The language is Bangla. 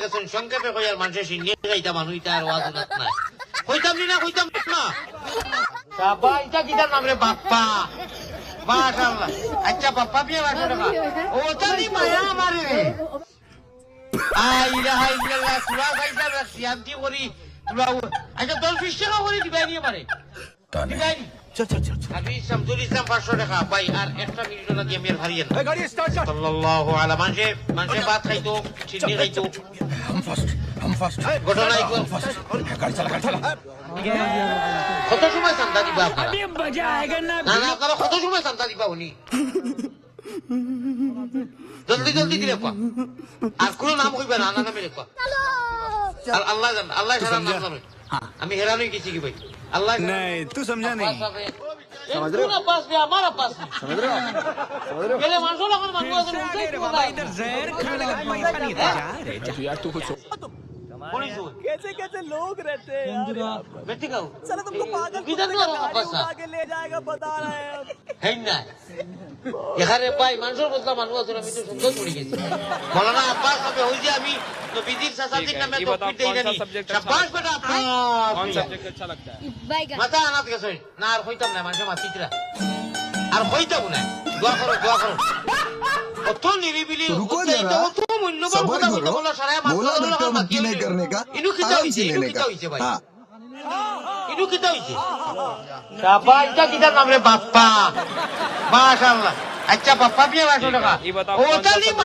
গেছেন সংক্ষেপে কই আর মানুষের সিনিয়ে যাইতা মানুষ ইটা আর ওয়াজ না কইতাম না বাবা এটা কিটার নাম রে বাপ্পা মাশাআল্লাহ আচ্ছা বাপ্পা বিয়ে বাসো টাকা ও তালি মায়া আমারে আইলা হাইলা সুরা গাইতা রাখছি করি তোরা আচ্ছা 10-20 টাকা করে দিবাই নি আমারে দিবাই चल चल चल আমি শামসুল ইসলাম 500 টাকা ভাই আর একটা মিনিট না দিয়ে মের হারিয়েন গাড়ি স্টার্ট সাল্লাল্লাহু আলা মানুষে ভাত খাইতো চিনি খাইতো हम फर्स्ट ঘটনা কি गाड़ी चला কত সময় চান্দা দিবা আপনারা না না আপনারা কত সময় চান্দা দিবা উনি জলদি দিলে কোয়া আর কোনো নাম কইবা না না নামে কোয়া আর আল্লাহ ছাড়া নাম জানে আমি হেরান হয়ে গেছি কি ভাই আল্লাহ नहीं तू समझा नहीं समझ रहे हो पास में हमारा पास समझ रहे हो पहले मानसो लगन मानगो असन उनसे बाबा इधर जहर खाने का पैसा नहीं था यार तू कुछ कैसे कैसे लोग रहते हैं यार बेटी का चलो तुमको पागल किधर गाड़ी नो पास उठा के ले जाएगा बता रहे हैं है ना এখানে ভাই মানুষের বদলা মানুষ আছে আমি তো সুন্দর পড়ে গেছি মাওলানা আব্বাস হবে ওই যে আমি তো বিদির সাসাতির নামে তো পিট দেই জানি শাবাশ বেটা कौन सब्जेक्ट अच्छा लगता है? মাথা আনাত গেছে না আর হইতাম না মানুষ মাতিতরা আর হইতাম না দোয়া করো কত নিরিবিলি रुको जरा, কত মূল্যবান सबर কথা करो, বলা সারা बोला धक्का मुक्की नहीं करने का, ইনু কিতা आराम से लेने का। হইছে ভাই हाँ, ইনু কিতা হইছে শাবাশ এটা কিতার নাম রে বাপ্পা মাশাআল্লাহ আচ্ছা বাপ্পা বিয়ে বাসো টাকা ये बताओ ও कौन सा তালি